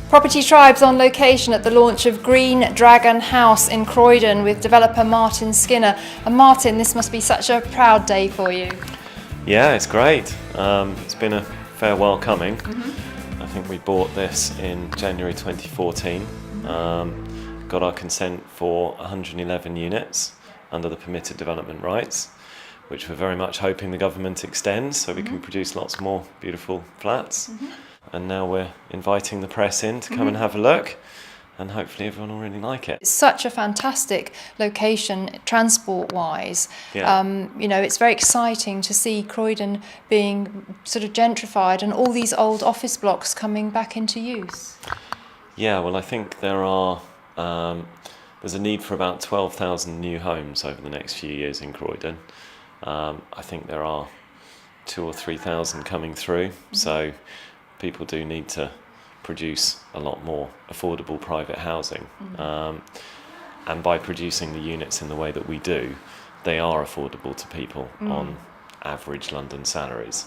Property Tribe's on location at the launch of Green Dragon House in Croydon with developer Martin Skinner. And Martin, this must be such a proud day for you. Yeah, it's great. It's been a fair while coming. I think we bought this in January 2014. Got our consent for 111 units under the permitted development rights, which we're very much hoping the government extends so we can produce lots more beautiful flats. And now we're inviting the press in to come and have a look, and hopefully everyone will really like it. It's such a fantastic location transport-wise. Yeah. It's very exciting to see Croydon being sort of gentrified and all these old office blocks coming back into use. Yeah, well, I think there's a need for about 12,000 new homes over the next few years in Croydon. I think there are 2,000 or 3,000 coming through, so people do need to produce a lot more affordable private housing. And by producing the units in the way that we do, they are affordable to people on average London salaries.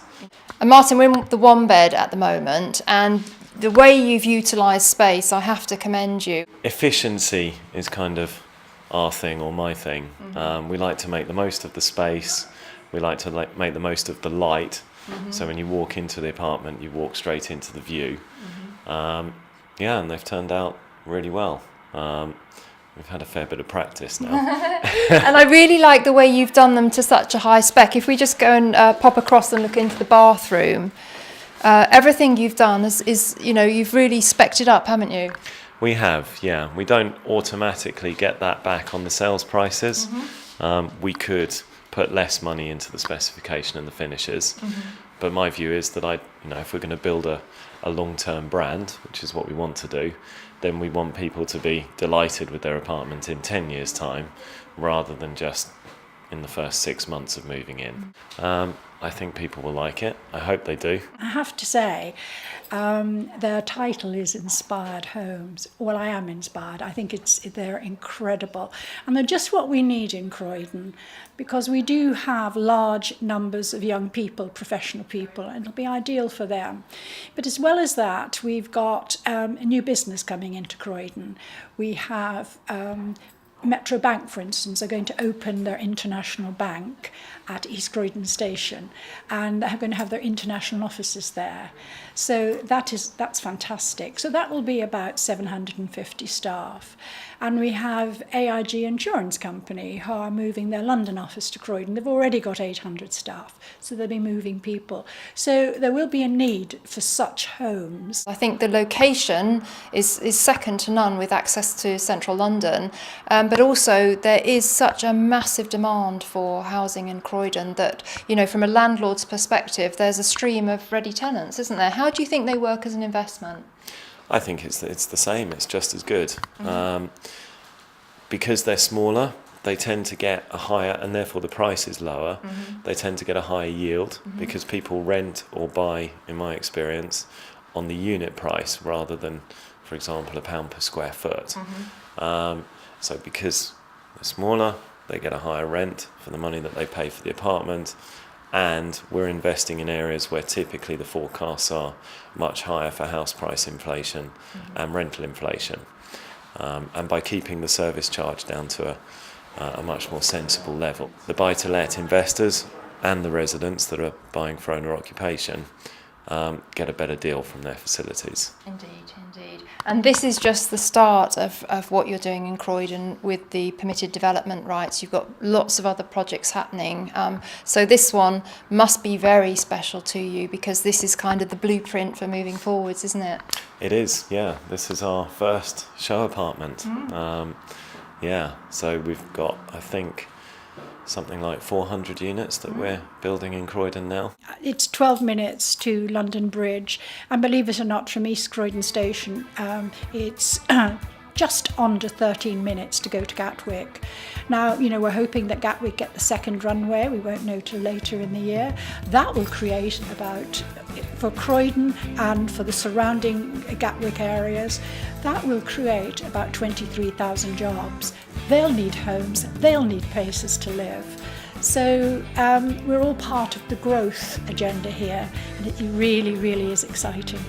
And Martin, we're in the one bed at the moment, and the way you've utilised space, I have to commend you. Efficiency is kind of our thing, or my thing. We like to make the most of the space. We like to make the most of the light. So when you walk into the apartment, you walk straight into the view. And they've turned out really well. We've had a fair bit of practice now. And I really like the way you've done them to such a high spec. If we just go and pop across and look into the bathroom, everything you've done is you've really specced it up, haven't you? We have, yeah. We don't automatically get that back on the sales prices. We could put less money into the specification and the finishes. But my view is that if we're going to build a long-term brand, which is what we want to do, then we want people to be delighted with their apartment in 10 years' time, rather than just in the first 6 months of moving in. I think people will like it. I hope they do. I have to say, their title is Inspired Homes. Well, I am inspired. I think they're incredible. And they're just what we need in Croydon, because we do have large numbers of young people, professional people, and it'll be ideal for them. But as well as that, we've got a new business coming into Croydon. We have Metro Bank, for instance, are going to open their international bank at East Croydon Station, and they're going to have their international offices there. So that's fantastic. So that will be about 750 staff. And we have AIG Insurance Company, who are moving their London office to Croydon. They've already got 800 staff, so they'll be moving people. So there will be a need for such homes. I think the location is second to none with access to central London, but also there is such a massive demand for housing in Croydon that, from a landlord's perspective, there's a stream of ready tenants, isn't there? How do you think they work as an investment? I think it's the same. It's just as good. Because they're smaller, they tend to get a higher, and therefore the price is lower. They tend to get a higher yield because people rent or buy, in my experience, on the unit price rather than, for example, £1 per square foot. So because they're smaller, they get a higher rent for the money that they pay for the apartment. And we're investing in areas where typically the forecasts are much higher for house price inflation and rental inflation. And by keeping the service charge down to a much more sensible level, the buy-to-let investors and the residents that are buying for owner occupation get a better deal from their facilities. Indeed. And this is just the start of what you're doing in Croydon with the permitted development rights. You've got lots of other projects happening. So this one must be very special to you, because this is kind of the blueprint for moving forwards, isn't it? It is, yeah. This is our first show apartment. So we've got, I think, something like 400 units that we're building in Croydon now. It's 12 minutes to London Bridge, and believe it or not, from East Croydon Station, it's just under 13 minutes to go to Gatwick. Now, we're hoping that Gatwick get the second runway. We won't know till later in the year. That will create for Croydon and for the surrounding Gatwick areas, that will create about 23,000 jobs. They'll need homes, they'll need places to live. So we're all part of the growth agenda here, and it really, really is exciting.